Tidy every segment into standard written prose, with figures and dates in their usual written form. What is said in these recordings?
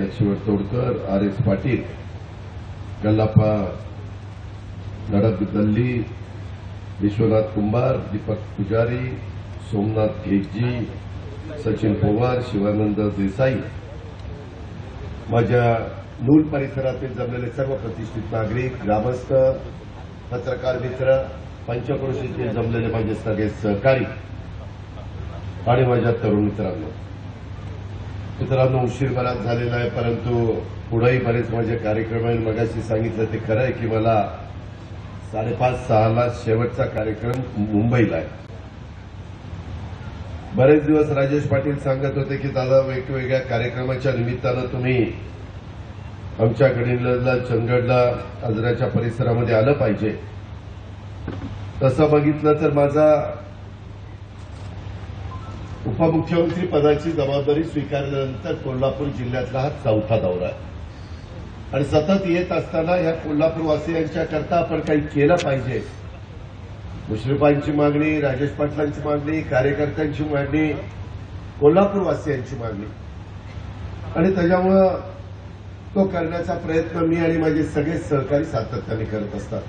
Laxman Todkar, RS. Patil, गल्लाप्पा नडगदल्ली, Vishwanath कुंभार, दीपक पुजारी, सोमनाथ घेजी, सचिन पवार, शिवानंद देसाई, माझ्या नूल परिसरातील जमलेले सर्व प्रतिष्ठित नागरिक, ग्रामस्थ, पत्रकार मित्र, पंचक्रोशीतील जमलेले माझे सगळे सहकारी आणि माझ्या तरुण मित्रांनो, उशीर बराच झालेला आहे, परंतु पुढेही बरेच माझे कार्यक्रम आहेत. मगाशी सांगितलं ते खरं आहे की मला 5:30-6 ला शेवटचा कार्यक्रम मुंबईला आहे. बरेच दिवस राजेश पाटील सांगत होते की दादा वेगवेगळ्या कार्यक्रमाच्या निमित्तानं तुम्ही आमच्या गडिंग्लजला, चंदगडला, आजऱ्याच्या परिसरामध्ये आलं पाहिजे. तसं बघितलं तर माझा उपमुख्यमंत्री पदाची जबाबदारी स्वीकारल्यानंतर कोल्हापूर जिल्ह्यातला हा 4था दौरा आहे आणि सतत येत असताना या कोल्हापूरवासियांच्या करता आपण काही केलं पाहिजे. मुश्रीफांची मागणी, राजेश पाटलांची मागणी, कार्यकर्त्यांची मागणी, कोल्हापूरवासियांची मागणी आणि त्याच्यामुळं तो करण्याचा प्रयत्न मी आणि माझे सगळे सहकारी सातत्याने करत असतात.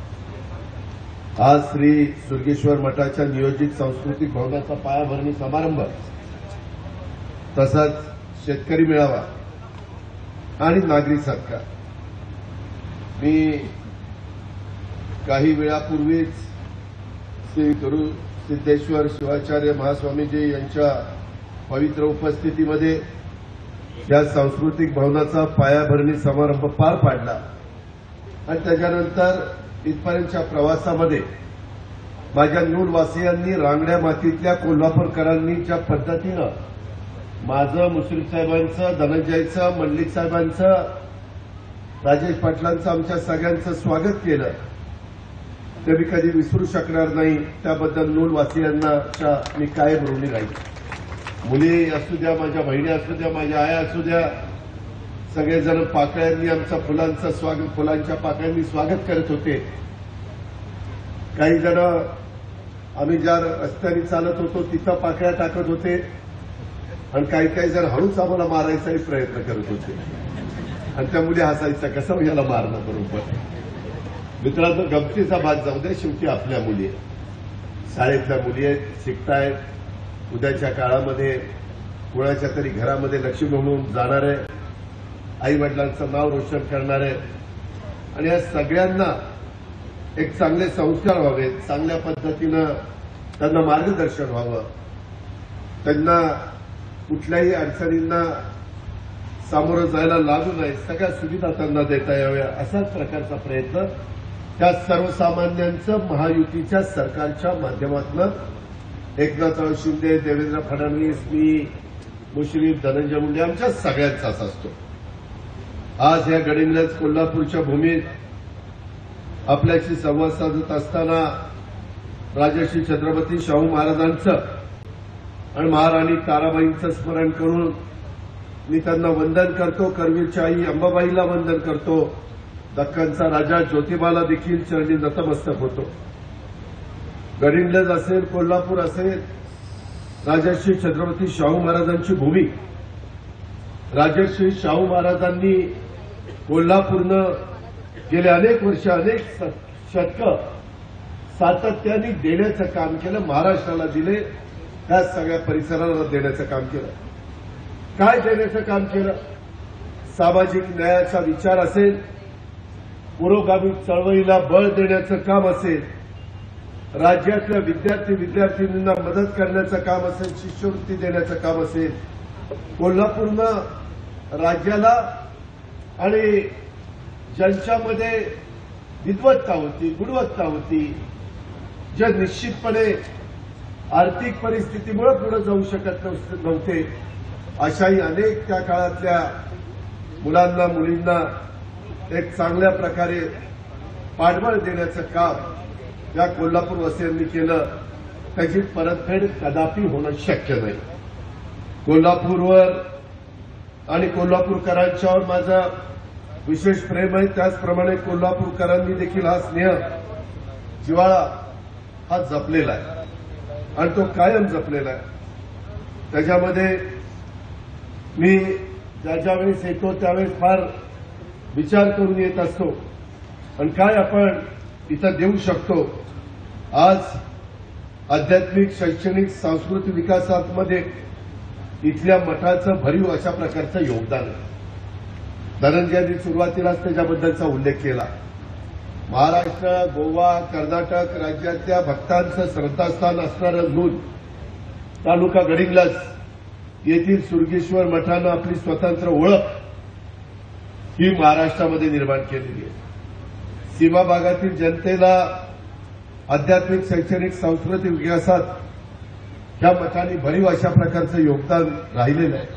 आज श्री सुर्गेश्वर मठाच्या नियोजित सांस्कृतिक भवनाचा पायाभरणी समारंभ, तसंच शेतकरी मेळावा आणि नागरिक सत्कार. मी काही वेळापूर्वीच श्री गुरु सिद्धेश्वर शिवाचार्य महास्वामीजी यांच्या पवित्र उपस्थितीमध्ये या सांस्कृतिक भवनाचा पायाभरणी समारंभ पार पाडला आणि त्याच्यानंतर इथपर्यंतच्या प्रवासामध्ये माझ्या नूरवासियांनी, रांगड्या मातीतल्या कोल्हापूरकरांनी ज्या पद्धतीनं माझं, मुश्रीफ साहेबांचं, धनंजयचं, मंडलिक साहेबांचं, राजेश पाटलांचं, आमच्या सगळ्यांचं स्वागत केलं ते मी कधी विसरू शकणार नाही. त्याबद्दल नूरवासियांना मी कायम ऋणी राहील. मुली असू द्या, माझ्या बहिणी असू द्या, माझ्या आया असू द्या, सगळेजण पाकळ्यांनी आमचं फुलांचं स्वागत, फुलांच्या पाकळ्यांनी स्वागत करत होते. काही जण आम्ही ज्या रस्त्याने चालत होतो तिथं पाकळ्या टाकत होते आणि काही जण हळूच आम्हाला मारायचाही प्रयत्न करत होते आणि त्या मुली हसायच्या, कसं याला मारणं बरोबर. मित्रांनो, गमतीचा भाग जाऊ दे, शेवटी आपल्या मुली आहेत, शाळेतल्या मुली आहेत, शिकतायत. उद्याच्या काळामध्ये कुणाच्या तरी घरामध्ये लक्ष्मी म्हणून जाणार आहे, आई वडिलांचं नाव रोशन करणार आहे आणि या सगळ्यांना एक चांगले संस्कार व्हावेत, चांगल्या पद्धतीनं त्यांना मार्गदर्शन व्हावं, त्यांना कुठल्याही अडचणींना सामोरं जायला लागू नये, सगळ्या सुविधा त्यांना देता याव्या, असाच प्रकारचा प्रयत्न त्या सर्वसामान्यांचं महायुतीच्या सरकारच्या माध्यमातून एकनाथराव शिंदे, देवेंद्र फडणवीस, मी, मुश्रीफ, धनंजय मुंडे आमच्या सगळ्यांचाच असतो. आज या गडिंग्लज कोल्हापूरच्या भूमीत आपल्याशी संवाद साधत असताना राजर्षी छत्रपती शाहू महाराजांचं आणि महाराणी ताराबाईंचं स्मरण करून मी त्यांना वंदन करतो. करवीरच्या आई अंबाबाईला वंदन करतो. दख्खनचा राजा ज्योतिबाला देखील चरणी नतमस्तक होतो. गडिंग्लज असेल, कोल्हापूर असेल, राजर्षी छत्रपती शाहू महाराजांची भूमी. राजर्षी शाहू महाराजांनी कोल्हापूरनं गेले अनेक वर्ष, अनेक शतकं सातत्याने देण्याचं काम केलं. महाराष्ट्राला दिले, त्या सगळ्या परिसराला देण्याचं काम केलं. काय देण्याचं काम केलं? सामाजिक न्यायाचा विचार असेल, पुरोगामी चळवळीला बळ देण्याचं काम असेल, राज्यातल्या विद्यार्थींना मदत करण्याचं काम असेल, शिष्यवृत्ती देण्याचं काम असेल, कोल्हापूरनं राज्याला आणि ज्यांच्यामध्ये विद्वत्ता होती, गुणवत्ता होती, जे निश्चितपणे आर्थिक परिस्थितीमुळे पुढे जाऊ शकत नव्हते, अशाही अनेक त्या काळातल्या मुलांना, मुलींना एक चांगल्या प्रकारे पाठबळ देण्याचं काम या कोल्हापूरवासियांनी केलं. त्याची परतफेड कदापि होणं शक्य नाही. कोल्हापूरवर आणि कोल्हापूरकरांच्यावर माझं विशेष प्रेम आहे. त्याचप्रमाणे कोल्हापूरकरांनी देखील हा स्नेह, जिव्हाळा हा जपलेला आहे आणि तो कायम जपलेला आहे. त्याच्यामध्ये मी ज्या वेळेस येतो त्यावेळेस फार विचार करून येत असतो आणि काय आपण इथं देऊ शकतो. आज आध्यात्मिक, शैक्षणिक, सांस्कृतिक विकासामध्ये इथल्या मठाचं भरीव अशा प्रकारचं योगदान आहे. धनंजयांनी सुरुवातीलाच त्याच्याबद्दलचा उल्लेख केला. महाराष्ट्र, गोवा, कर्नाटक राज्यातल्या भक्तांचं श्रद्धास्थान असणारं नूल तालुका गडिंग्लज येथील सुरगेश्वर मठानं आपली स्वतंत्र ओळख ही महाराष्ट्रामध्ये निर्माण केलेली आहे. सीमा भागातील जनतेला आध्यात्मिक, शैक्षणिक, सांस्कृतिक विकासात या मठाने भरीव अशा प्रकारचं योगदान राहिलेलं आहे.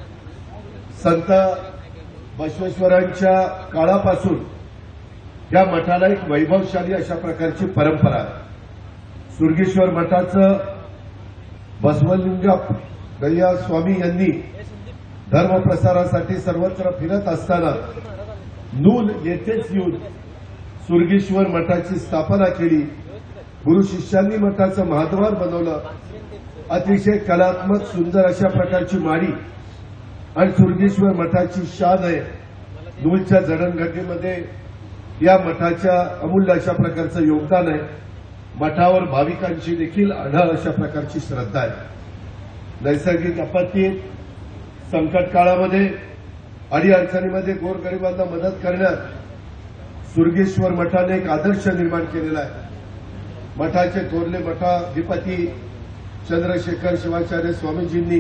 संत बसवेश्वरांच्या काळापासून या मठाला एक वैभवशाली अशा प्रकारची परंपरा आहे. सुरगेश्वर मठाचं बसवलिंगय्या स्वामी यांनी धर्मप्रसारासाठी सर्वत्र फिरत असताना नूल येथेच येऊन सुरगेश्वर मठाची स्थापना केली. गुरु शिष्यांनी मठाचं महाद्वार बनवलं. अतिशय कलात्मक, सुंदर अशा प्रकारची माडी आणि सुरगेश्वर मठाची शान आहे. नूलच्या जडणघडणीमध्ये या मठाच्या अमूल्य अशा प्रकारचं योगदान आहे. मठावर भाविकांची देखील आढळ अशा प्रकारची श्रद्धा आहे. नैसर्गिक आपत्तीत, संकट काळामध्ये, अडीअडचणीमध्ये गोरगरिबांना मदत करण्यात सुरगेश्वर मठाने एक आदर्श निर्माण केलेला आहे. मठाचे थोरले मठाधिपती चंद्रशेखर शिवाचार्य स्वामीजींनी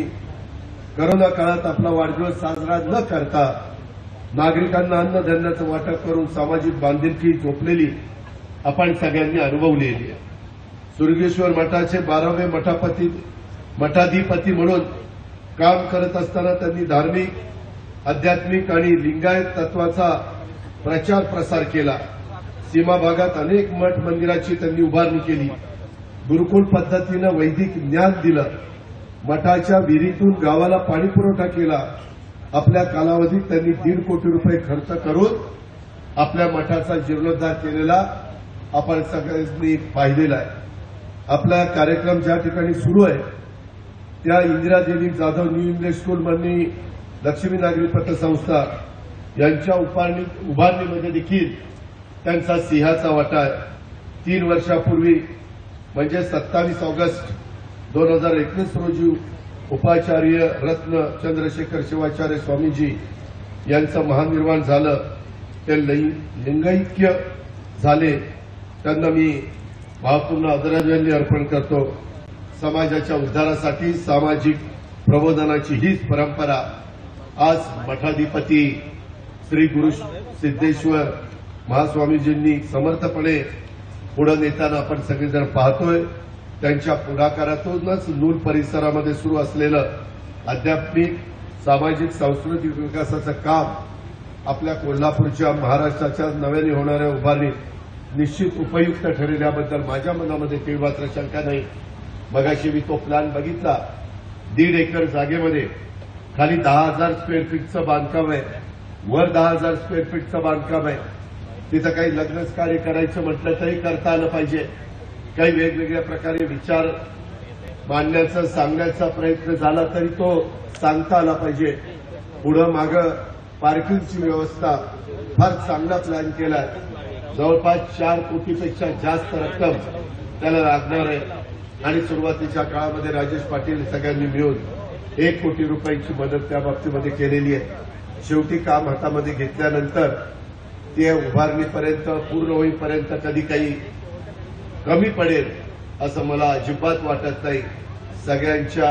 करोना काळात आपला वाढदिवस साजरा न करता नागरिकांना अन्नधान्याचं वाटप करून सामाजिक बांधिलकी झोपलेली आपण सगळ्यांनी अनुभवलेली आहे. सुरगेश्वर मठाचे 12वे मठाधिपती म्हणून काम करत असताना त्यांनी धार्मिक, आध्यात्मिक आणि लिंगायत तत्वाचा प्रचार प्रसार केला. सीमा भागात अनेक मठ मंदिराची त्यांनी उभारणी केली. गुरुकुल पद्धतीनं वैदिक ज्ञान दिलं. मठाच्या विहिरीतून गावाला पाणी पुरवठा केला. आपल्या कालावधीत त्यांनी 1.5 कोटी रुपये खर्च करून आपल्या मठाचा जीर्णोद्धार केलेला आपण सगळ्यांनी पाहिलेला आहे. आपला कार्यक्रम ज्या ठिकाणी सुरू आहे त्या इंदिरा देवी जाधव न्यू इंग्लिश स्कूल मधली लक्ष्मी नागरी पतसंस्था यांच्या उभारणीमध्ये देखील त्यांचा सिंहाचा वाटा आहे. 3 वर्षापूर्वी म्हणजे 27 ऑगस्ट 2021 रोजी उपाचार्य रत्न चंद्रशेखर शिवाचार्य स्वामीजी यांचं महानिर्वाण झालं. ते लिंगैक्य झाले. त्यांना मी भावपूर्ण आदरांजली अर्पण करतो. समाजाच्या उद्धारासाठी सामाजिक प्रबोधनाची हीच परंपरा आज मठाधिपती श्री गुरु सिद्धेश्वर महास्वामीजींनी समर्थपणे पुढे नेताना आपण सगळेजण पाहतोय. त्यांच्या पुढाकारातूनच नूल परिसरामध्ये सुरू असलेलं आध्यात्मिक, सामाजिक, सांस्कृतिक विकासाचं काम आपल्या कोल्हापूरच्या, महाराष्ट्राच्या नव्याने होणाऱ्या उभारणीत निश्चित उपयुक्त ठरेल याबद्दल माझ्या मनामध्ये काही मात्र शंका नाही. मगाशी मी तो प्लॅन बघितला. 1.5 एकर जागेमध्ये खाली 10,000 स्क्वेअर फीटचं बांधकाम आहे, वर 10,000 स्क्वेअर फीटचं बांधकाम आहे. तिथं काही लग्नच कार्य करायचं म्हटलं तरी करता आलं पाहिजे. काही वेगवेगळ्या प्रकारे विचार मांडण्याचा, सांगण्याचा प्रयत्न झाला तरी तो सांगता आला पाहिजे. पुढं मागं पार्किंगची व्यवस्था फार चांगला प्लॅन केलाय. जवळपास 4 कोटीपेक्षा जास्त रक्कम त्याला लागणार आहे आणि सुरुवातीच्या काळामध्ये राजेश पाटील सगळ्यांनी मिळून 1 कोटी रुपयांची मदत त्या बाबतीमध्ये केलेली आहे. शेवटी काम हातामध्ये घेतल्यानंतर ते उभारणीपर्यंत, पूर्ण होईपर्यंत कधी काही कमी पडेल असं मला अजिबात वाटत नाही. सगळ्यांच्या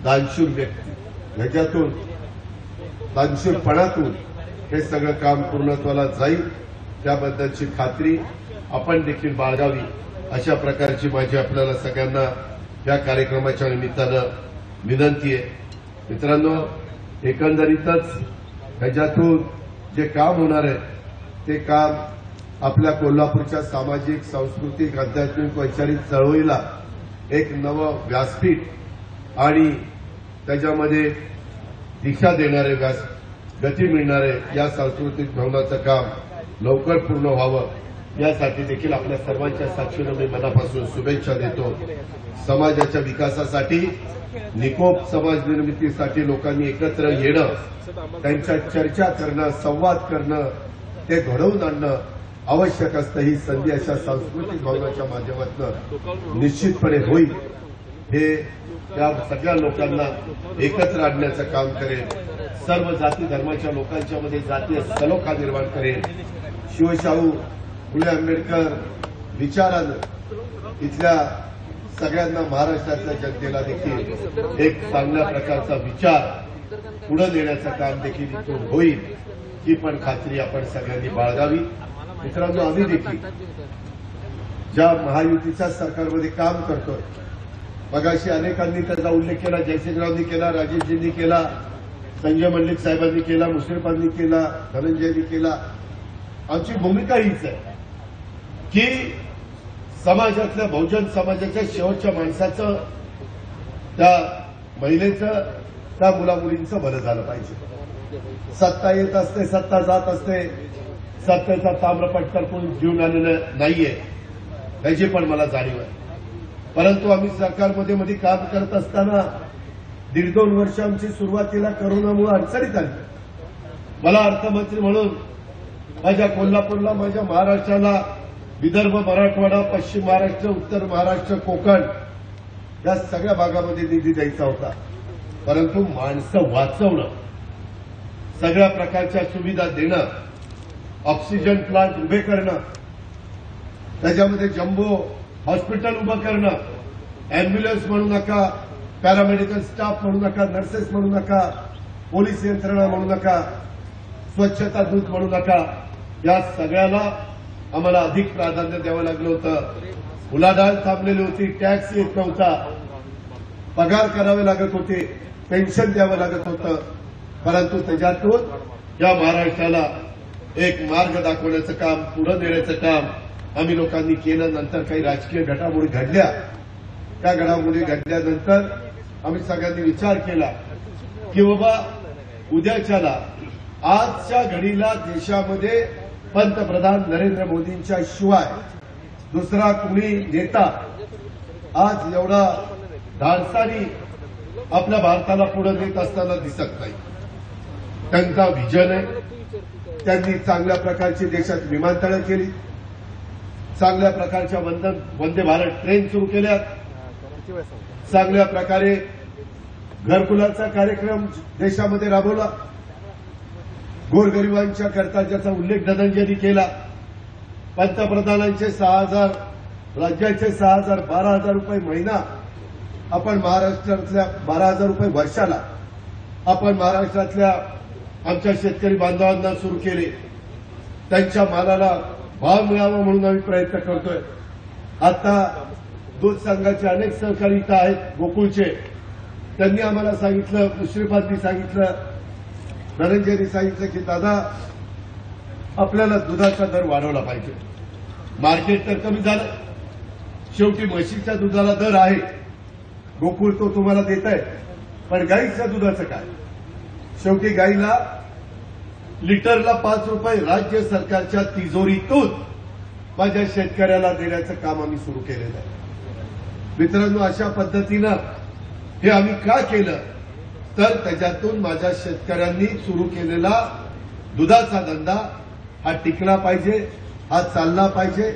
दानशूर व्यक्ती ह्याच्यातून, दानशूरपणातून हे सगळं काम पूर्णत्वाला जाईल त्याबद्दलची खात्री आपण देखील बाळगावी अशा प्रकारची माझी आपल्याला सगळ्यांना या कार्यक्रमाच्या निमित्तानं विनंती आहे. मित्रांनो, एकंदरीतच ह्याच्यातून जे काम होणार आहे ते काम आपल्या कोल्हापूरच्या सामाजिक, सांस्कृतिक, आध्यात्मिक, वैचारिक चळवळीला एक नवं व्यासपीठ आणि त्याच्यामध्ये दिशा देणारे, गती मिळणारे या सांस्कृतिक भवनाचं काम लवकर पूर्ण व्हावं यासाठी देखील आपल्या सर्वांच्या साक्षीनं मी मनापासून शुभेच्छा देतो. समाजाच्या विकासासाठी निकोप समाज निर्मितीसाठी लोकांनी एकत्र येणं, त्यांच्या चर्चा करणं, संवाद करणं, ते घडवून आणणं आवश्यक असतं. ही संधी अशा सांस्कृतिक भवनाच्या माध्यमातून निश्चितपणे होईल. हे त्या सगळ्या लोकांना एकत्र आणण्याचं काम करेल. सर्व जाती धर्माच्या लोकांच्या मध्ये जातीय सलोखा निर्माण करेल. शिवशाहू फुले आंबेडकर विचारानं इथल्या सगळ्यांना, महाराष्ट्रातल्या जनतेला देखील एक चांगल्या प्रकारचा विचार पुढे नेण्याचं काम देखील इथून होईल. ही पण खात्री आपण सगळ्यांनी बाळगावी. मित्रांनो, आम्ही देखील ज्या महायुतीच्या सरकारमध्ये काम करतोय, मगाशी अनेकांनी त्याचा उल्लेख केला, जयसिंगरावांनी केला, राजेशजींनी केला, संजय मंडलिक साहेबांनी केला, मुश्रीफांनी केला, धनंजयनी केला. आमची भूमिका हीच आहे की समाजातल्या, बहुजन समाजाच्या शेवटच्या माणसाचं, त्या महिलेचं, त्या मुलामुलींचं भलं झालं पाहिजे. सत्ता येत असते, सत्ता जात असते, सत्तेचा ताम्रपट तर कोणी घेऊन आलेलं नाहीये, त्याची पण मला जाणीव आहे. परंतु आम्ही सरकारमध्ये मध्ये काम करत असताना 1.5-2 वर्ष आमची सुरुवातीला कोरोनामुळे अडचणीत आली. मला अर्थमंत्री म्हणून माझ्या कोल्हापूरला, माझ्या महाराष्ट्राला, विदर्भ, मराठवाडा, पश्चिम महाराष्ट्र, उत्तर महाराष्ट्र, कोकण या सगळ्या भागामध्ये निधी द्यायचा होता. परंतु माणसं वाचवणं, सगळ्या प्रकारच्या सुविधा देणं, ऑक्सिजन प्लांट उभे करणं, त्याच्यामध्ये जम्बो हॉस्पिटल उभं करणं, अँब्युलन्स म्हणू नका, पॅरामेडिकल स्टाफ म्हणू नका, नर्सेस म्हणू नका, पोलीस यंत्रणा म्हणू नका, स्वच्छता दूत म्हणू नका, या सगळ्याला आम्हाला अधिक प्राधान्य द्यावं लागलं होतं. उलाढाल थांबलेली होती, टॅक्स येत नव्हता, पगार करावे लागत होते, पेन्शन द्यावं लागत होतं. परंतु त्याच्यातून या महाराष्ट्राला एक मार्ग दाखवण्याचं काम, पुढे नेण्याचं काम आम्ही लोकांनी केलं. नंतर काही राजकीय घडामोडी घडल्या. त्या घडामोडी घडल्यानंतर आम्ही सगळ्यांनी विचार केला की बाबा उद्याच्याला, आजच्या घडीला देशामध्ये पंतप्रधान नरेंद्र मोदींच्या शिवाय दुसरा कुणी नेता आज एवढा धाडसानी आपल्या भारताला पुढे नेत असताना दिसत नाही. त्यांचा व्हिजन आहे. त्यांनी चांगल्या प्रकारची देशात विमानतळं केली, चांगल्या प्रकारच्या वंदे भारत ट्रेन सुरू केल्या, चांगल्या प्रकारे घरकुलाचा कार्यक्रम देशामध्ये राबवला, गोरगरिबांच्या करता ज्याचा उल्लेख धनंजयनी केला. पंतप्रधानांचे 6,000, राज्याचे 6,000, 12,000 रुपये महिना आपण महाराष्ट्रातल्या, 12,000 रुपये वर्षाला आपण महाराष्ट्रातल्या आमच्या शेतकरी बांधवांना सुरू केले. त्यांच्या मालाला भाव मिळावा म्हणून आम्ही प्रयत्न करतोय. आता दूध संघाचे अनेक सहकारी इथं आहेत, गोकुळचे, त्यांनी आम्हाला सांगितलं, मुश्रीफांनी सांगितलं, धनंजयनी सांगितलं की दादा आपल्याला दुधाचा दर वाढवला पाहिजे. मार्केट तर कमी झालं, शेवटी म्हशीच्या दुधाला दर आहे, गोकुळ तो तुम्हाला देत आहे, पण गाईच्या दुधाचं काय? शेवटी गाईला लिटरला 5 रुपये राज्य सरकारच्या तिजोरीतून माझ्या शेतकऱ्याला देण्याचं काम आम्ही सुरू केलेलं आहे. मित्रांनो, अशा पद्धतीनं हे आम्ही का केलं तर त्याच्यातून माझ्या शेतकऱ्यांनी सुरू केलेला दुधाचा धंदा हा टिकला पाहिजे, हा चालला पाहिजे,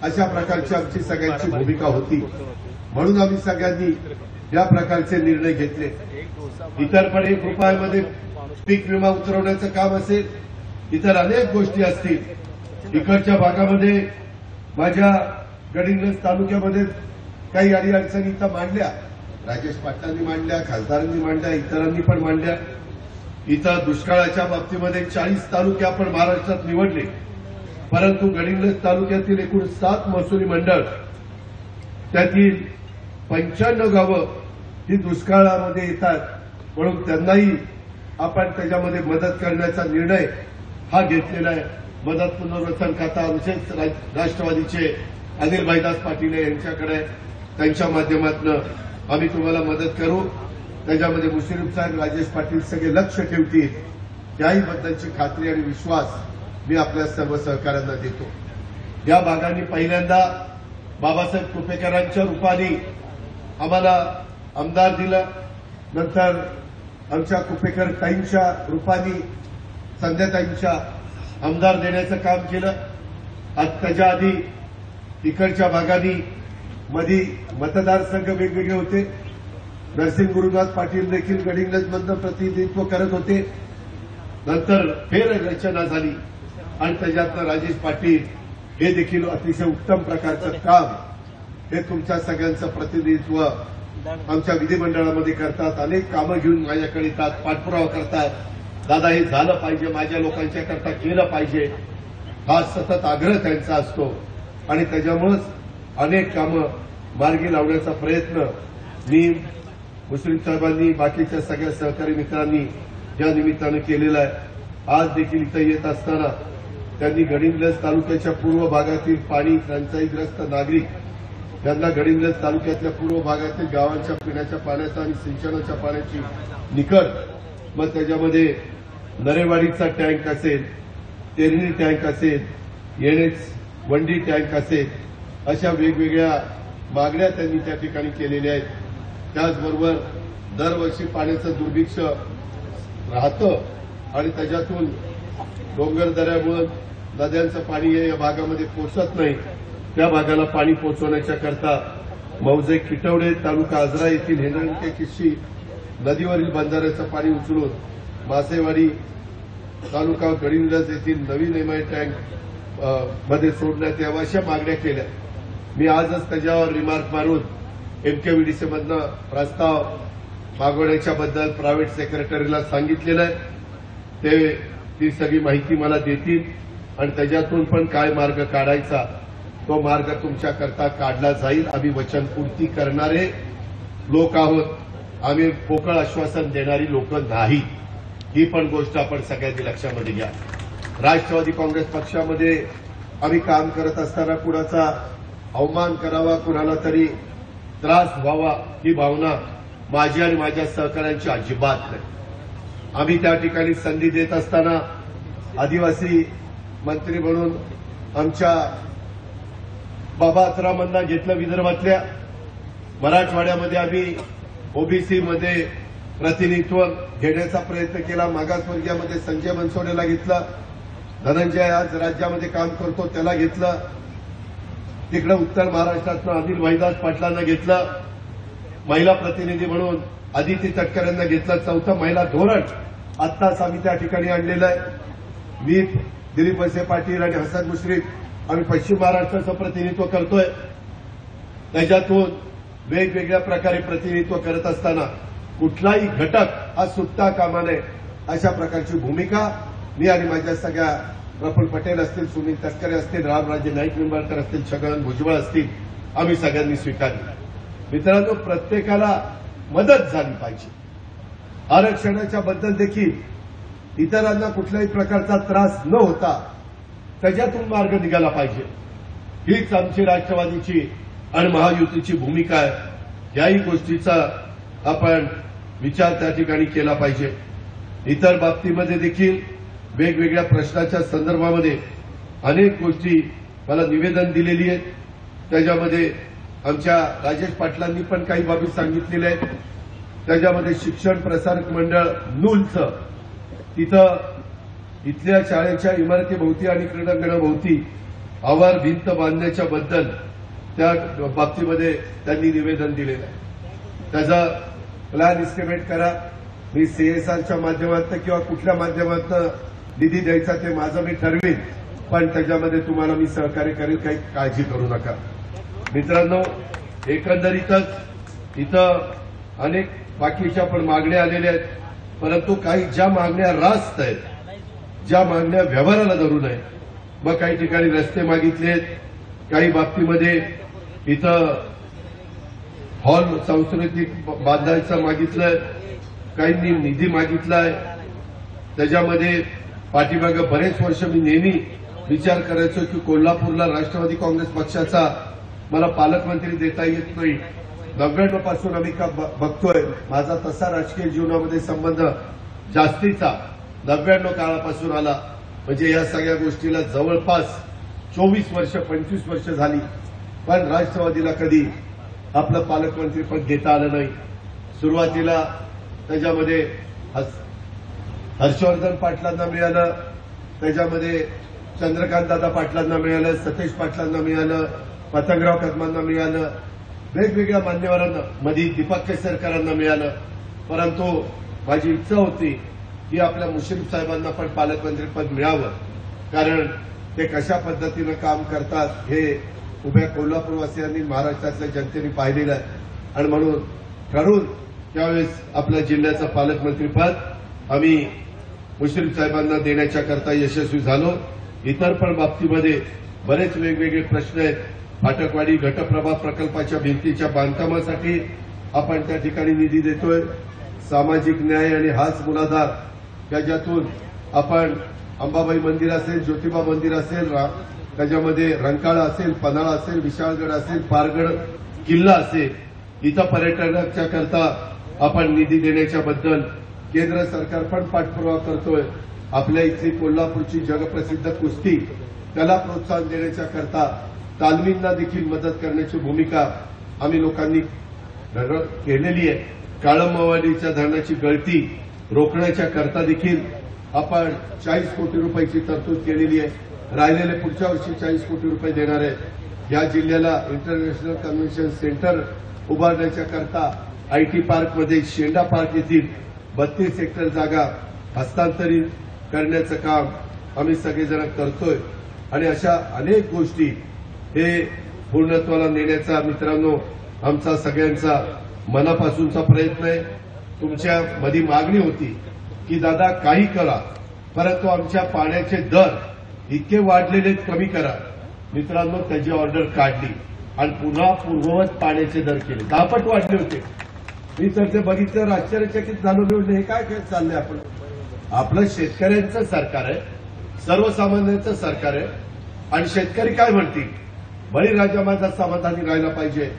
अशा प्रकारची आमची सगळ्यांची भूमिका होती. म्हणून आम्ही सगळ्यांनी या प्रकारचे निर्णय घेतले. इतर पण 1 रुपयामध्ये पीक विमा उतरवण्याचं काम असेल, इतर अनेक गोष्टी असतील. इकडच्या भागामध्ये माझ्या गडिंग्लज तालुक्यामध्ये काही अडीअडचणी इथं मांडल्या, राजेश पाटलांनी मांडल्या, खासदारांनी मांडल्या, इतरांनी पण मांडल्या. इथं दुष्काळाच्या बाबतीमध्ये 40 तालुके आपण महाराष्ट्रात निवडले, परंतु गडिंग्लज तालुक्यातील एकूण 7 महसुली मंडळ, त्यातील 95 गावं ही दुष्काळामध्ये येतात. म्हणून त्यांनाही आपण त्याच्यामध्ये मदत करण्याचा निर्णय हा घेतलेला आहे. मदत पुनर्वसन खाता आमचेच राष्ट्रवादीचे अनिल भाईदास पाटील यांच्याकडे, त्यांच्या माध्यमातून आम्ही तुम्हाला मदत करू. त्याच्यामध्ये मुश्रीफ साहेब, राजेश पाटील सगळे लक्ष ठेवतील, याही बद्दलची खात्री आणि विश्वास मी आपल्या सर्व सहकाऱ्यांना देतो. या भागांनी पहिल्यांदा बाबासाहेब कुपेकरांच्या रूपाने आम्हाला आमदार दिलं, नंतर आमच्या कुपेकर ताईंच्या रूपाने संध्याताईंच्या आमदार देण्याचं काम केलं. त्याच्या आधी इकडच्या भागांनी मधी मतदारसंघ वेगवेगळे होते. नरसिंह गुरुनाथ पाटील देखील गडिंग्लजमधनं प्रतिनिधित्व करत होते. नंतर फेररचना झाली आणि त्याच्यातनं राजेश पाटील हे देखील अतिशय उत्तम प्रकारचं काम हे तुमच्या सगळ्यांचं प्रतिनिधित्व आमच्या विधिमंडळामध्ये करतात. अनेक कामं घेऊन माझ्याकडे येतात, पाठपुरावा करतात. दादा हे झालं पाहिजे, माझ्या लोकांच्या करता केलं पाहिजे, हा सतत आग्रह त्यांचा असतो आणि त्याच्यामुळेच अनेक कामं मार्गी लावण्याचा प्रयत्न मी, मुस्लिम साहेबांनी, बाकीच्या सगळ्या सहकारी मित्रांनी या निमित्तानं केलेला आहे. आज देखील इथं येत असताना त्यांनी गडिंग्लज तालुक्याच्या पूर्व भागातील पाणी टंचाईग्रस्त नागरिक त्यांना गडिंग्लज तालुक्यातल्या पूर्व भागातील गावांच्या पिण्याच्या पाण्याचा आणि सिंचनाच्या पाण्याची निकड, मग त्याच्यामध्ये नरेवाडीचा टँक असेल, तेरणी टँक असेल, येणेच वंडी टँक असेल, अशा वेगवेगळ्या मागण्या त्यांनी त्या ठिकाणी केलेल्या आहेत. त्याचबरोबर दरवर्षी पाण्याचं दुर्भिक्ष राहतं आणि त्याच्यातून डोंगर दऱ्यामुळे नद्यांचं पाणी या भागामध्ये पोचत नाही. त्या भागाला पाणी पोचवण्याच्या करता मौजे किटवडे तालुका आजरा येथील हेंद्रंके किस्सी नदीवरील बंधाऱ्याचं पाणी उचलून मासेवाडी तालुका गडिंग्लज येथील नवीन एमआय टँक मध्ये सोडण्यात यावं, अशा मागण्या केल्या. मी आजच त्याच्यावर रिमार्क मारून एमकेव्हीडीसीमधनं प्रस्ताव मागवण्याच्याबद्दल प्रायव्हेट सेक्रेटरीला सांगितलेलं आहे. ती सगळी माहिती मला देतील आणि त्याच्यातून पण काय मार्ग काढायचा तो मार्ग तुमच्याकरता काढला जाईल. आम्ही वचनपूर्ती करणारे लोक आहोत, आम्ही पोकळ आश्वासन देणारी लोक नाही. ही पण गोष्ट आपण सगळ्यांनी लक्षामध्ये घ्या. राष्ट्रवादी काँग्रेस पक्षामध्ये आम्ही काम करत असताना कुणाचा अवमान करावा, कुणाला तरी त्रास व्हावा ही भावना माझी आणि माझ्या सहकाऱ्यांची अजिबात नाही. आम्ही त्या ठिकाणी संधी देत असताना आदिवासी मंत्री म्हणून आमच्या बाबा अत्रामांना घेतलं. विदर्भातल्या मराठवाड्यामध्ये आम्ही ओबीसीमध्ये प्रतिनिधित्व घेण्याचा प्रयत्न केला. मागासवर्गीयामध्ये संजय बनसोडेला घेतलं. धनंजय आज राज्यामध्ये काम करतो त्याला घेतलं. तिकडे उत्तर महाराष्ट्रातनं अनिल भाईदास पाटलांना घेतलं. महिला प्रतिनिधी म्हणून आदिती तटकरेंना घेतलं. चौथं महिला धोरण आत्ताच आम्ही त्या ठिकाणी आणलेलं आहे. मी, दिलीप वळसे पाटील आणि हसन मुश्रीफ आम्ही पश्चिम महाराष्ट्राचं प्रतिनिधित्व करतोय. त्याच्यातून वेगवेगळ्या प्रकारे प्रतिनिधित्व करत असताना कुठलाही घटक हा सुटता कामा नये अशा प्रकारची भूमिका मी आणि माझ्या सगळ्या प्रफुल्ल पटेल असतील, सुनील तटकरे असतील, रामराजे नाईक निंबाळकर असतील, छगन भुजबळ असतील, आम्ही सगळ्यांनी स्वीकारली. मित्रांनो, प्रत्येकाला मदत झाली पाहिजे. आरक्षणाच्या बद्दल देखील इतरांना कुठल्याही प्रकारचा त्रास न होता त्याच्यातून मार्ग निघाला पाहिजे. हीच आमची राष्ट्रवादीची आणि महायुतीची भूमिका आहे. याही गोष्टीचा आपण विचार त्या ठिकाणी केला पाहिजे. इतर बाबतीमध्ये देखील वेगवेगळ्या प्रश्नाच्या संदर्भामध्ये अनेक गोष्टी मला निवेदन दिलेली आहेत. त्याच्यामध्ये आमच्या राजेश पाटलांनी पण काही बाबी सांगितलेल्या आहेत. त्याच्यामध्ये शिक्षण प्रसारक मंडळ नूलचं तिथं इथल्या शाळेच्या इमारतीभोवती आणि क्रीडांगणाभोवती आवार भिंत बांधण्याच्या बद्दल त्या बाबतीमध्ये त्यांनी निवेदन दिलेलं आहे. त्याचा प्लॅन इस्टिमेट करा. मी सीएसआरच्या माध्यमातून किंवा कुठल्या माध्यमातून निधी द्यायचा ते माझं मी ठरवीन, पण त्याच्यामध्ये तुम्हाला मी सहकार्य करेल, काही काळजी करू नका. मित्रांनो, एकंदरीतच इथं अनेक बाकीच्या पण मागण्या आलेल्या आहेत, परंतु काही ज्या मागण्या रास्त आहेत, ज्या मागण्या व्यवहाराला धरून आहेत, मग काही ठिकाणी रस्ते मागितले आहेत, काही बाबतीमध्ये इथं हॉल सांस्कृतिक बांधायचं मागितलंय, काहींनी निधी मागितलाय. त्याच्यामध्ये पाठीमागे बरेच वर्ष मी नेहमी विचार करायचो की कोल्हापूरला राष्ट्रवादी काँग्रेस पक्षाचा मला पालकमंत्री देता येत नाही. 99 पासून आम्ही का बघतोय. माझा तसा राजकीय जीवनामध्ये संबंध जास्तीचा 99 काळापासून आला. म्हणजे या सगळ्या गोष्टीला जवळपास 24 वर्ष 25 वर्ष झाली, पण राष्ट्रवादीला कधी आपलं पालकमंत्रीपद घेता आलं नाही. सुरुवातीला त्याच्यामध्ये हर्षवर्धन पाटलांना मिळालं, त्याच्यामध्ये चंद्रकांतदादा पाटलांना मिळालं, सतेज पाटलांना मिळालं, पतंगराव कदमांना मिळालं, वेगवेगळ्या मान्यवरांना, मध्ये दीपक केसरकरांना मिळालं. परंतु माझी इच्छा होती की आपल्या मुश्रीफ साहेबांना पण पालकमंत्रीपद मिळावं, कारण ते कशा पद्धतीनं काम करतात हे उभ्या कोल्हापूरवासियांनी, महाराष्ट्रातल्या जनतेने पाहिलेलं आहे. आणि म्हणून ठरवून त्यावेळेस आपल्या जिल्ह्याचं पालकमंत्रीपद आम्ही मुश्रीफ साहेबांना देण्याच्या करता यशस्वी झालो. इतर पण बाबतीमध्ये बरेच वेगवेगळे प्रश्न आहेत. फाटकवाडी घटप्रभा प्रकल्पाच्या भिंतीच्या बांधकामासाठी आपण त्या ठिकाणी निधी देतोय. सामाजिक न्याय आणि हाच मूलाधार त्याच्यातून आपण अंबाबाई मंदिर असेल, ज्योतिबा मंदिर असेल, त्याच्यामध्ये रंकाळा असेल, पन्हाळा असेल, विशाळगड असेल, पारगड किल्ला असेल, इथं पर्यटनाच्या करता आपण निधी देण्याच्या बद्दल केंद्र सरकार पण पाठपुरावा करतोय. आपल्या इथली कोल्हापूरची जगप्रसिद्ध कुस्ती, त्याला प्रोत्साहन देण्याच्या करता तालमींना देखील मदत करण्याची भूमिका आम्ही लोकांनी केलेली आहे. काळंबवाडीच्या धरणाची गळती रोखण्याच्या करता देखील आपण 40 कोटी रुपयाची तरतूद केलेली आहे. राहिलेले पुढच्या वर्षी 40 कोटी रुपये देणार आहे. या जिल्ह्याला इंटरनॅशनल कन्व्हेन्शन सेंटर उभारण्याच्या करता आयटी पार्कमध्ये शेंडा पार्क येथील 32 हेक्टर जागा हस्तांतरित करण्याचं काम आम्ही सगळेजण करतोय. आणि अशा अनेक गोष्टी हे पूर्णत्वाला नेण्याचा मित्रांनो आमचा सगळ्यांचा मनापासूनचा प्रयत्न आहे. तुमच्या मध्ये मागणी होती की दादा काही करा, परंतु आमच्या पाण्याचे दर इतके वाढलेले कमी करा. मित्रांनो त्याची ऑर्डर काढली आणि पुन्हा पूर्ववत पाण्याचे दर केले. 10 पट वाढले होते. मी तर ते बघितल्यावर आश्चर्यचकित झालो. मी हे काय चाललंय? आपलं शेतकऱ्यांचं सरकार आहे, सर्वसामान्यांचं सरकार आहे. आणि शेतकरी काय म्हणतील? बळीराजा माझा समाधानी राहायला पाहिजे.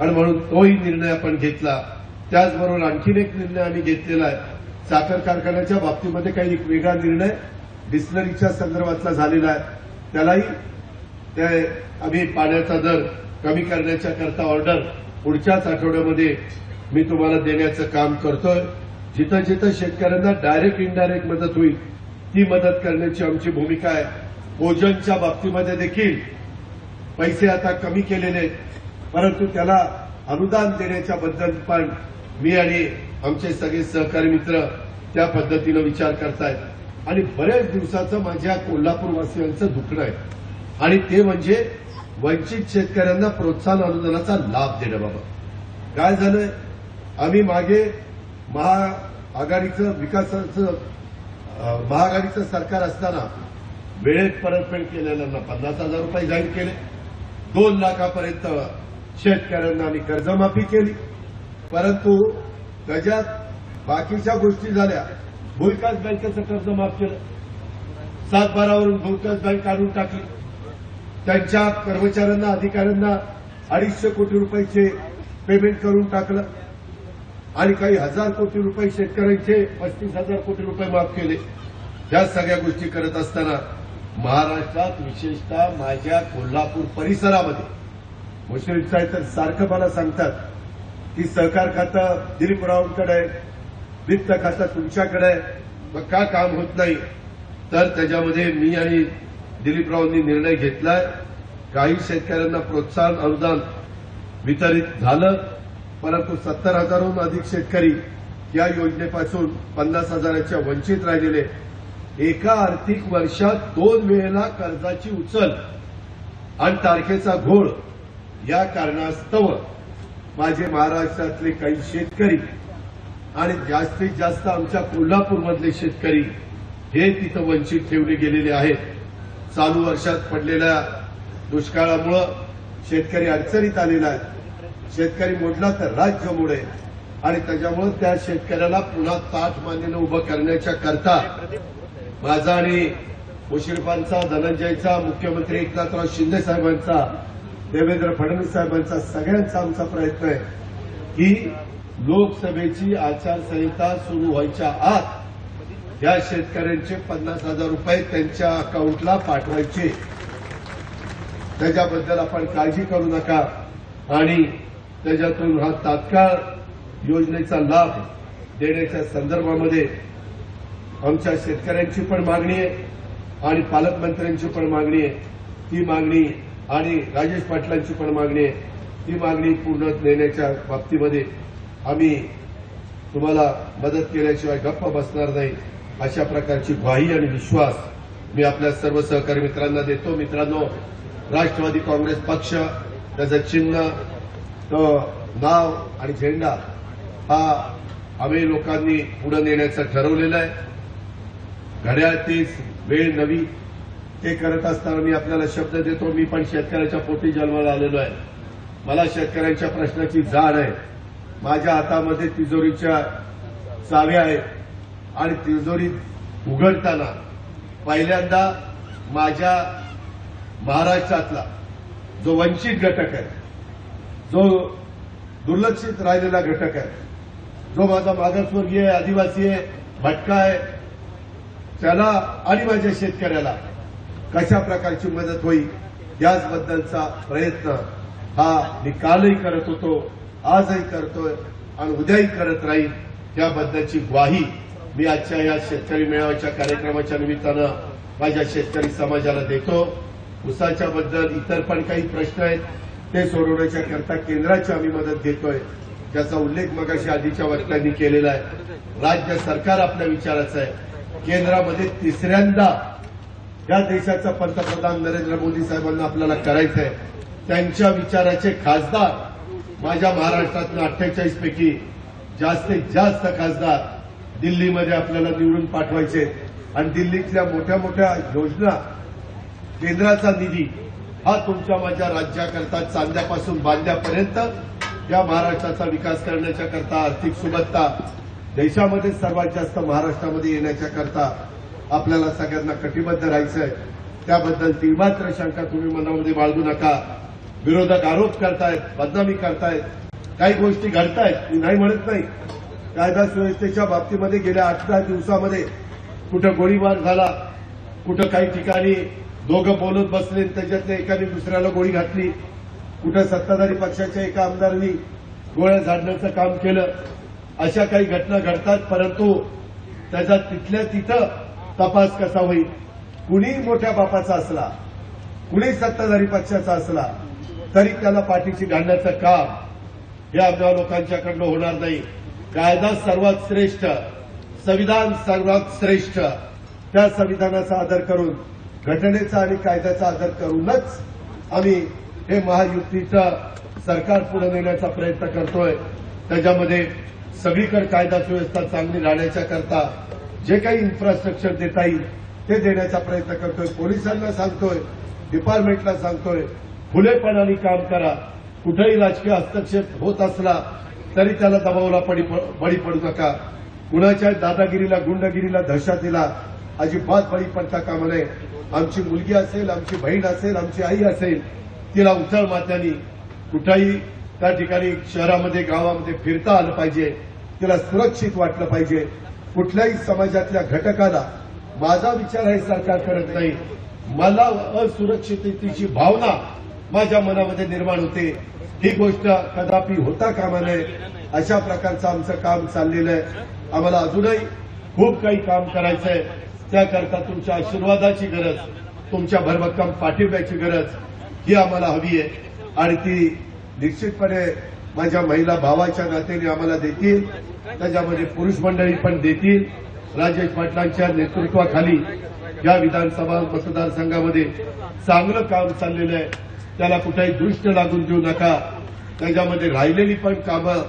आणि म्हणून तोही निर्णय आपण घेतला. त्याचबरोबर आणखीन एक निर्णय आम्ही घेतलेला आहे. साखर कारखान्याच्या बाबतीमध्ये काही एक वेगळा निर्णय डिस्लरीच्या संदर्भातला झालेला आहे. त्यालाही आम्ही पाण्याचा दर कमी करण्याच्या करता ऑर्डर पुढच्याच आठवड्यामध्ये मी तुम्हाला देण्याचं काम करतोय. जिथं जिथं शेतकऱ्यांना डायरेक्ट इनडायरेक्ट मदत होईल ती मदत करण्याची आमची भूमिका आहे. भोजनच्या बाबतीमध्ये देखील पैसे आता कमी केलेले आहेत, परंतु त्याला अनुदान देण्याच्या बद्दल पण मी आणि आमचे सगळे सहकारी मित्र त्या पद्धतीनं विचार करतायत. आणि बऱ्याच दिवसाचं माझ्या कोल्हापूरवासियांचं दुखणं आहे आणि ते म्हणजे वंचित शेतकऱ्यांना प्रोत्साहन अनुदानाचा लाभ देणं. बाबा काय झालंय? आम्ही मागे महाआघाडीचं सरकार असताना वेळेत परतफेड केलेल्यांना 50,000 रुपये जाहीर केले. 2 लाखापर्यंत शेतकऱ्यांना आम्ही कर्जमाफी केली. परंतु त्याच्यात बाकीच्या गोष्टी झाल्या. भूविकास बँकेचं कर्ज माफ केलं. 7/12 भूविकास बँक काढून टाकली. त्यांच्या कर्मचाऱ्यांना, अधिकाऱ्यांना 250 कोटी रुपयाचे पेमेंट करून टाकलं. आणि काही 1000 कोटी रुपये शेतकऱ्यांचे 35,000 कोटी रुपये माफ केले. या सगळ्या गोष्टी करत असताना महाराष्ट्रात विशेषतः माझ्या कोल्हापूर परिसरामध्ये मुश्रीफ साहेब तर सारखं मला सांगतात की सहकार खातं दिलीप रावांकडे आहे, वित्त खातं तुमच्याकडे आहे, मग का काम होत नाही? तर त्याच्यामध्ये मी आणि दिलीपरावांनी निर्णय घेतलाय. काही शेतकऱ्यांना प्रोत्साहन अनुदान वितरित झालं, परंतु 70,000हून अधिक शेतकरी या योजनेपासून 50,000च्या वंचित राहिलेले. एका आर्थिक वर्षात 2 वेळेला कर्जाची उचल आणि तारखेचा घोळ या कारणास्तव माझे महाराष्ट्रातले काही शेतकरी आणि जास्तीत जास्त आमच्या कोल्हापूरमधले शेतकरी हे तिथं वंचित ठेवले गेलेले आहेत. चालू वर्षात पडलेल्या दुष्काळामुळे शेतकरी अडचणीत आलेला आहे. शेतकरी मोडला तर राज्य मोडे आणि त्याच्यामुळे त्या शेतकऱ्याला पुन्हा ताठ मानेनं उभं करण्याच्या करता माझा आणि मुश्रीफांचा, धनंजयचा, मुख्यमंत्री एकनाथराव शिंदे साहेबांचा, देवेंद्र फडणवीस साहेबांचा, सगळ्यांचा आमचा प्रयत्न आहे की लोकसभेची आचारसंहिता सुरू व्हायच्या आत या शेतकऱ्यांचे 50,000 रुपये त्यांच्या अकाउंटला पाठवायचे. त्याच्याबद्दल आपण काळजी करू नका आणि त्याच्यातून हा तात्काळ योजनेचा लाभ देण्याच्या संदर्भामध्ये आमच्या शेतकऱ्यांची पण मागणी आहे आणि पालकमंत्र्यांची पण मागणी आहे. ती मागणी आणि राजेश पाटलांची पण मागणी आहे. ती मागणी पूर्ण देण्याच्या बाबतीमध्ये आम्ही तुम्हाला मदत केल्याशिवाय गप्प बसणार नाही, अशा प्रकारची ग्वाही आणि विश्वास मी आपल्या सर्व सहकारी मित्रांना देतो. मित्रांनो, राष्ट्रवादी काँग्रेस पक्ष, त्याचं चिन्ह, तो नाव आणि झेंडा हा आम्ही लोकांनी पुढे नेण्याचं ठरवलेलं आहे. घड्याळ तेच वेळ नवी, ते करत असताना मी आपल्याला शब्द देतो, मी पण शेतकऱ्याच्या पोटी जन्माला आलेलो आहे. मला शेतकऱ्यांच्या प्रश्नाची जाण आहे. माझ्या हातामध्ये तिजोरीच्या चाव्या आहेत आणि तिजोरी उघडताना पहिल्यांदा माझ्या महाराष्ट्रातला जो वंचित घटक आहे, जो दुर्लक्षित राहिलेला घटक आहे, जो माझा मागासवर्गीय आहे, आदिवासी आहे, भटका आहे, त्याला आणि माझ्या शेतकऱ्याला कशा प्रकारची मदत होईल याचबद्दलचा प्रयत्न हा मी कालही करत होतो, आजही करतोय आणि उद्याही करत राहील. त्याबद्दलची ग्वाही मी आजच्या या शेतकरी मेळाव्याच्या कार्यक्रमाच्या निमित्तानं माझ्या शेतकरी समाजाला देतो. ऊसाच्या बद्दल इतर पण काही प्रश्न आहेत, ते सोडवण्याच्या करता केंद्राची आम्ही मदत घेतोय, ज्याचा उल्लेख मगाशी आधीच्या वक्त्यांनी केलेला आहे. राज्य सरकार आपल्या विचाराचं आहे. केंद्रामध्ये तिसऱ्यांदा या देशाचा पंतप्रधान नरेंद्र मोदी साहेबांना आपल्याला करायचं आहे. त्यांच्या विचाराचे खासदार माझ्या महाराष्ट्रातल्या 48 पैकी जास्तीत जास्त खासदार दिल्लीमध्ये आपल्याला निवडून पाठवायचे आणि दिल्लीतल्या मोठ्या मोठ्या योजना, केंद्राचा निधी हा तुमच्या माझ्या राज्याकरता चांद्यापासून बांद्यापर्यंत या महाराष्ट्राचा विकास करण्याच्या करता, आर्थिक सुबत्ता देशामध्ये सर्वात जास्त महाराष्ट्रामध्ये येण्याच्या करता आपल्याला सगळ्यांना कटिबद्ध राहायचं आहे. त्याबद्दल तीव्र शंका तुम्ही मनामध्ये बाळगू नका. विरोधक आरोप करतायत, बदनामी करतायत, काही गोष्टी घडतायत, मी नाही म्हणत नाही. कायदा सुव्यवस्थेच्या बाबतीमध्ये गेल्या 8-10 दिवसामध्ये कुठं गोळीबार झाला, कुठं काही ठिकाणी दोघं बोलत बसले, त्याच्यातल्या एकाने दुसऱ्याला गोळी घातली, कुठं सत्ताधारी पक्षाच्या एका आमदारांनी गोळ्या झाडण्याचं काम केलं. अशा काही घटना घडतात, परंतु त्याचा तिथल्या तिथं तपास कसा होईल. कुणी मोठ्या बापाचा असला, कुणी सत्ताधारी पक्षाचा असला तरी त्याला पाठीशी घालण्याचं काम हे आमच्या लोकांच्याकडनं होणार नाही. कायदा सर्वात श्रेष्ठ, संविधान सर्वात श्रेष्ठ, त्या संविधानाचा आदर करून, घटनेचा आणि कायद्याचा आदर करूनच आम्ही हे महायुतीचं सरकार पुढे नेण्याचा प्रयत्न करतोय. त्याच्यामध्ये सगळीकडे कायदा सुव्यवस्था चांगली राहण्याच्या करता जे काही इन्फ्रास्ट्रक्चर देता येईल ते देण्याचा प्रयत्न करतोय. पोलिसांना सांगतोय, डिपार्टमेंटला सांगतोय, खुलेपणाने काम करा. कुठेही राजकीय हस्तक्षेप होत असला तरी त्याला दबावला बळी पडू नका. कुणाच्या दादागिरीला, गुंडगिरीला, दहशतीला अजिबात बळी पडता कामा नये. आमची मुलगी असेल, आमची बहीण असेल, आमची आई असेल, तिला उचल मात्यानी कुठेही त्या ठिकाणी शहरामध्ये, गावामध्ये फिरता आलं पाहिजे. तिला सुरक्षित वाटलं पाहिजे. कुठल्याही समाजातल्या घटकाला माझा विचार हे सरकार करत नाही. मला असुरक्षिततेची भावना माझ्या मनामध्ये निर्माण होते. ही गोष्ट कदापि होता कामा नये. अशा प्रकारचं आमचं काम चाललेलं आहे. आम्हाला अजूनही खूप काही काम करायचं आहे. त्याकरता तुमच्या आशीर्वादाची गरज, तुमच्या भरभक्कम पाठिंब्याची गरज ही आम्हाला हवी आहे आणि ती निश्चितपणे माझ्या महिला भावाच्या नात्याने आम्हाला देतील. त्याच्यामध्ये पुरुष मंडळी पण देतील. राजेश पाटलांच्या नेतृत्वाखाली या विधानसभा मतदारसंघामध्ये चांगलं काम चाललेलं आहे. त्याला कुठेही दृष्ट लागून देऊ नका. त्याच्यामध्ये राहिलेली पण कामं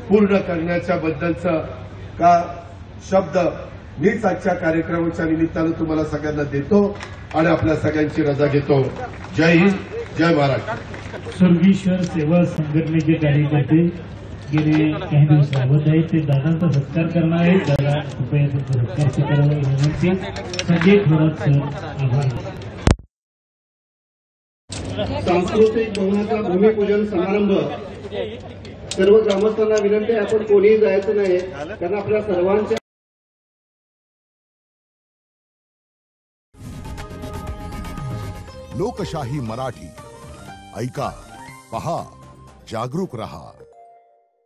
पूर्ण करण्याच्या बद्दलचं का शब्द मीच आजच्या कार्यक्रमाच्या निमित्तानं तुम्हाला सगळ्यांना देतो आणि आपल्या सगळ्यांची रजा घेतो. जय हिंद, जय महाराष्ट्र. सर्वेश्वर सेवा संघटनेचे कार्यकर्ते गेले काही दिवस राबत आहेत, ते दादांचा सत्कार करणार आहेत. दादा कृपया पुरस्कार स्वीकारावा विनंती. संजय थोरात सर, आभार. सांस्कृतिक भवनाचा भूमिपूजन समारंभ. सर्व ग्रामस्थांना विनंती आहे, आपण कोणीही जायचं नाही, कारण आपल्या सर्वांच्या लोकशाही मराठी ऐका, पहा, जागरूक रहा.